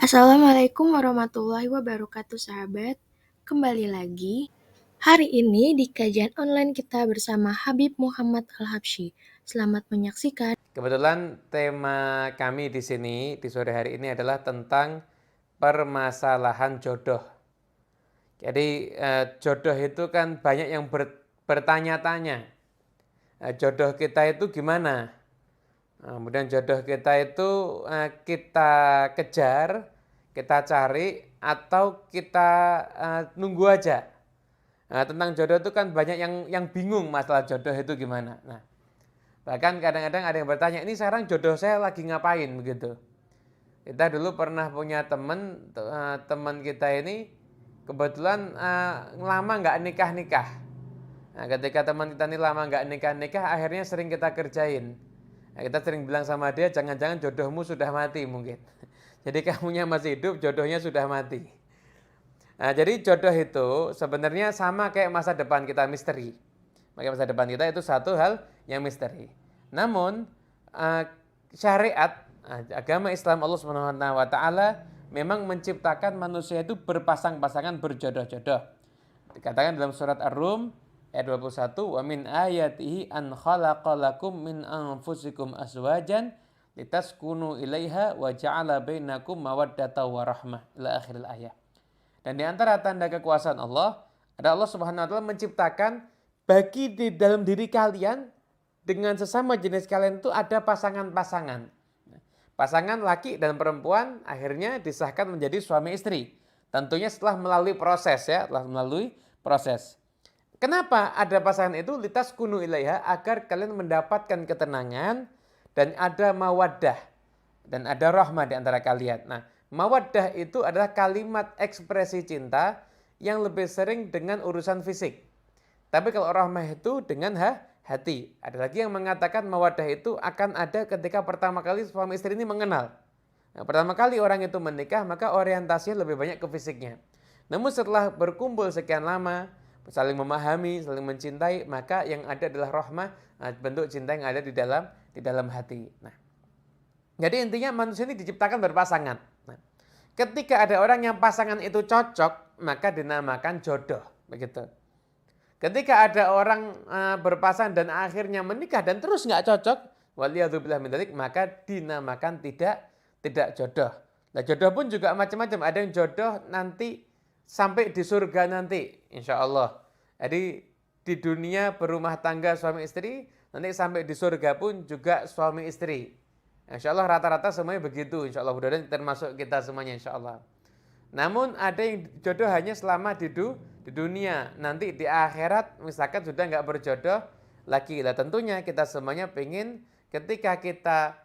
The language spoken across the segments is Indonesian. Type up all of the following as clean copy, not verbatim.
Assalamualaikum warahmatullahi wabarakatuh sahabat. Kembali lagi. Hari ini di kajian online kita bersama Habib Muhammad Al-Habsyi. Selamat menyaksikan. Kebetulan tema kami di sini di sore hari ini adalah tentang permasalahan jodoh. Jadi jodoh itu kan banyak yang bertanya-tanya. Jodoh kita itu gimana? Kemudian jodoh kita itu kita kejar, kita cari, atau kita nunggu aja. Tentang jodoh itu kan banyak yang bingung masalah jodoh itu gimana. Nah, bahkan kadang-kadang ada yang bertanya, ini sekarang jodoh saya lagi ngapain begitu. Kita dulu pernah punya teman kita ini kebetulan lama nggak nikah-nikah. Nah, ketika teman kita ini lama nggak nikah-nikah, akhirnya sering kita kerjain. Nah, kita sering bilang sama dia, jangan-jangan jodohmu sudah mati mungkin. Jadi kamunya masih hidup, jodohnya sudah mati. Nah, jadi jodoh itu sebenarnya sama kayak masa depan kita, misteri. Maka masa depan kita itu satu hal yang misteri. Namun syariat agama Islam Allah Subhanahu wa taala memang menciptakan manusia itu berpasang-pasangan, berjodoh-jodoh. Dikatakan dalam surat Ar-Rum ayat 21, wa min ayatihi an khalaqalakum min anfusikum azwajan litaskunu ilaiha wa ja'ala bainakum mawaddata wa rahmah ila akhiril ayat. Dan di antara tanda kekuasaan Allah, ada Allah Subhanahu wa taala menciptakan bagi di dalam diri kalian dengan sesama jenis kalian itu ada pasangan-pasangan. Pasangan laki dan perempuan akhirnya disahkan menjadi suami istri. Tentunya setelah melalui proses ya, setelah melalui proses. Kenapa ada pasangan itu? Litas kunu ilaiha, agar kalian mendapatkan ketenangan dan ada mawaddah dan ada rahmah di antara kalian. Nah, mawaddah itu adalah kalimat ekspresi cinta yang lebih sering dengan urusan fisik. Tapi kalau rahmah itu dengan hati. Ada lagi yang mengatakan mawaddah itu akan ada ketika pertama kali suami istri ini mengenal. Nah, pertama kali orang itu menikah, maka orientasinya lebih banyak ke fisiknya. Namun setelah berkumpul sekian lama, saling memahami, saling mencintai, maka yang ada adalah rahmah, bentuk cinta yang ada di dalam hati. Nah, jadi intinya manusia ini diciptakan berpasangan. Nah, ketika ada orang yang pasangan itu cocok, maka dinamakan jodoh, begitu. Ketika ada orang berpasangan dan akhirnya menikah dan terus nggak cocok, waliyadzubillah min dzalik, maka dinamakan tidak jodoh. Nah, jodoh pun juga macam-macam. Ada yang jodoh nanti sampai di surga nanti, insya Allah. Jadi di dunia berumah tangga suami istri, nanti sampai di surga pun juga suami istri. Insya Allah rata-rata semuanya begitu, insya Allah. Mudah-mudahan termasuk kita semuanya, insya Allah. Namun ada yang jodoh hanya selama di dunia. Nanti di akhirat misalkan sudah nggak berjodoh lagi. Nah, tentunya kita semuanya pengen ketika kita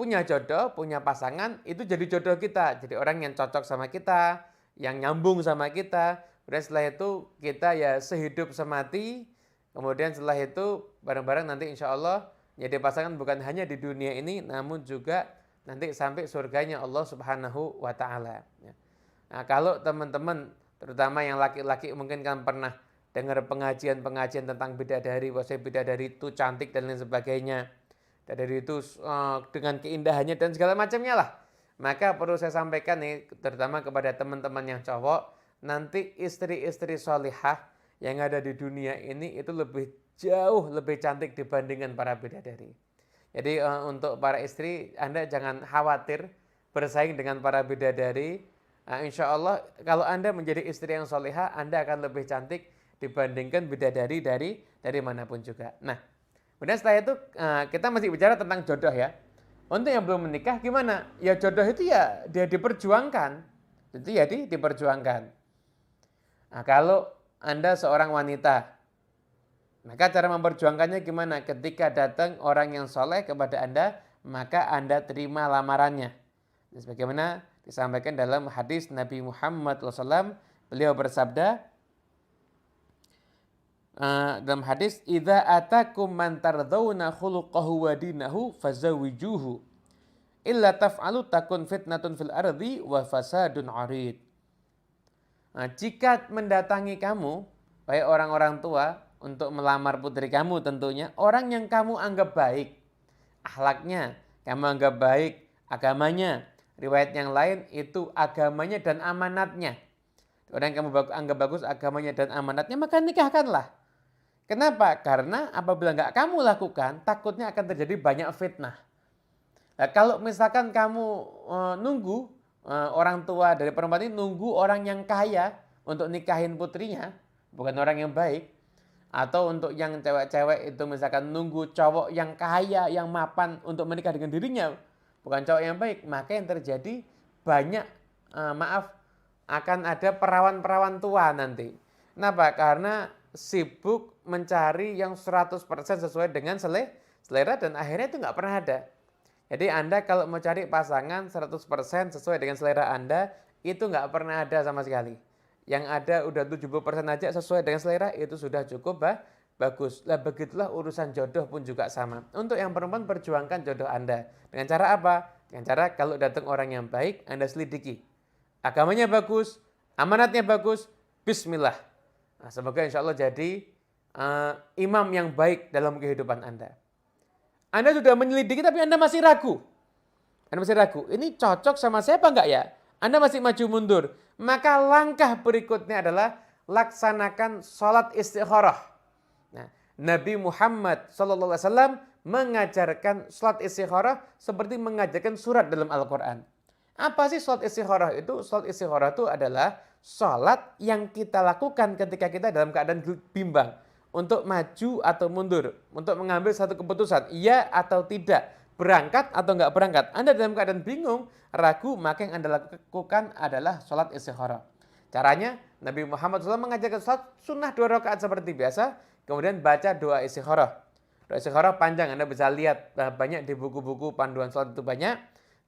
punya jodoh, punya pasangan, itu jadi jodoh kita. Jadi orang yang cocok sama kita, yang nyambung sama kita. Kemudian setelah itu kita ya sehidup semati. Kemudian setelah itu bareng-bareng nanti insya Allah jadi pasangan bukan hanya di dunia ini, namun juga nanti sampai surganya Allah Subhanahu wa taala. Nah, kalau teman-teman terutama yang laki-laki mungkin kan pernah dengar pengajian-pengajian tentang bidadari, bahwa bidadari itu cantik dan lain sebagainya. Bidadari itu dengan keindahannya dan segala macamnya lah. Maka perlu saya sampaikan nih terutama kepada teman-teman yang cowok, nanti istri-istri solihah yang ada di dunia ini itu jauh lebih cantik dibandingkan para bidadari. Jadi untuk para istri, Anda jangan khawatir bersaing dengan para bidadari. Nah, insya Allah kalau Anda menjadi istri yang solehah, Anda akan lebih cantik dibandingkan bidadari dari manapun juga. Nah, kemudian setelah itu kita masih bicara tentang jodoh ya. Untuk yang belum menikah gimana? Ya jodoh itu ya dia diperjuangkan. Itu ya diperjuangkan. Nah, kalau Anda seorang wanita, maka cara memperjuangkannya gimana? Ketika datang orang yang soleh kepada Anda, maka Anda terima lamarannya. Sebagaimana disampaikan dalam hadis Nabi Muhammad SAW, beliau bersabda dalam hadis, "Idza atakum man tardawna khuluquhu wa dinahu fazawijuhu. Illa taf'alu takun fitnatun fil ardi wa fasadun 'arid." Nah, jika mendatangi kamu, baik orang-orang tua untuk melamar putri kamu tentunya, orang yang kamu anggap baik, akhlaknya, kamu anggap baik, agamanya, Riwayat yang lain itu agamanya dan amanatnya. Orang yang kamu anggap bagus agamanya dan amanatnya, maka nikahkanlah. Kenapa? Karena apabila nggak kamu lakukan, takutnya akan terjadi banyak fitnah. Nah, kalau misalkan kamu nunggu orang tua dari perempuan ini nunggu orang yang kaya untuk nikahin putrinya, bukan orang yang baik, atau untuk yang cewek-cewek itu misalkan nunggu cowok yang kaya, yang mapan untuk menikah dengan dirinya, bukan cowok yang baik, maka yang terjadi banyak akan ada perawan-perawan tua nanti. Kenapa? Karena sibuk mencari yang 100% sesuai dengan selera dan akhirnya itu nggak pernah ada. Jadi Anda kalau mau cari pasangan 100% sesuai dengan selera Anda, itu nggak pernah ada sama sekali. Yang ada udah 70% aja sesuai dengan selera, itu sudah cukup bagus. Lah begitulah urusan jodoh pun juga sama. Untuk yang perempuan perjuangkan jodoh Anda. Dengan cara apa? Dengan cara kalau datang orang yang baik, Anda selidiki. Agamanya bagus, amanatnya bagus, bismillah. Nah, semoga insya Allah jadi imam yang baik dalam kehidupan Anda. Anda sudah menyelidiki tapi Anda masih ragu. Anda masih ragu, ini cocok sama saya apa enggak ya? Anda masih maju mundur. Maka langkah berikutnya adalah laksanakan sholat istikharah. Nah, Nabi Muhammad SAW mengajarkan sholat istikharah seperti mengajarkan surat dalam Al-Quran. Apa sih sholat istikharah itu? Sholat istikharah itu adalah sholat yang kita lakukan ketika kita dalam keadaan bimbang. Untuk maju atau mundur, untuk mengambil satu keputusan, iya atau tidak, berangkat atau enggak berangkat. Anda dalam keadaan bingung, ragu, maka yang Anda lakukan adalah sholat istikharah. Caranya, Nabi Muhammad SAW mengajarkan sholat sunnah 2 rakaat seperti biasa, kemudian baca doa istikharah. Doa istikharah panjang, Anda bisa lihat banyak di buku-buku panduan sholat itu banyak.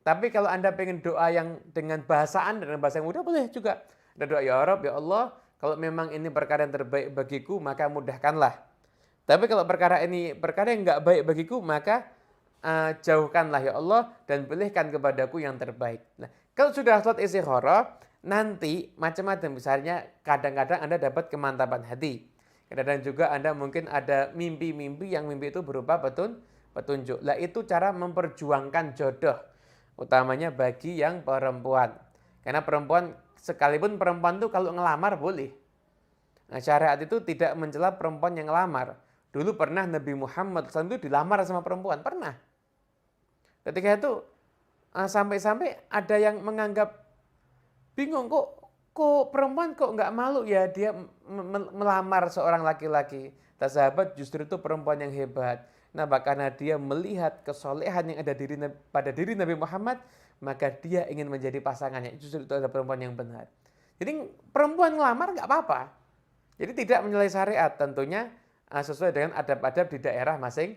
Tapi kalau Anda pengen doa yang dengan bahasa Anda, dengan bahasa yang mudah, boleh juga. Ada doa, ya Rabb, ya Allah, kalau memang ini perkara yang terbaik bagiku, maka mudahkanlah. Tapi kalau perkara ini perkara yang enggak baik bagiku, maka jauhkanlah ya Allah dan pilihkan kepadaku yang terbaik. Nah, kalau sudah sholat istikharah, nanti macam-macam. Misalnya kadang-kadang Anda dapat kemantapan hati. Kadang-kadang juga Anda mungkin ada mimpi-mimpi yang mimpi itu berupa petunjuk. Lah itu cara memperjuangkan jodoh. Utamanya bagi yang perempuan. Karena perempuan, sekalipun perempuan itu kalau ngelamar boleh. Nah, syariat itu tidak mencela perempuan yang ngelamar. Dulu pernah Nabi Muhammad SAW itu dilamar sama perempuan, pernah. Ketika itu sampai-sampai ada yang menganggap bingung, kok perempuan kok nggak malu ya dia melamar seorang laki-laki. Tak sahabat, justru itu perempuan yang hebat. Nah, karena dia melihat kesolehan yang ada pada diri Nabi Muhammad, maka dia ingin menjadi pasangannya. Justru itu adalah perempuan yang benar. Jadi perempuan ngelamar nggak apa-apa. Jadi tidak menyalahi syariat, tentunya sesuai dengan adab-adab di daerah masing-masing.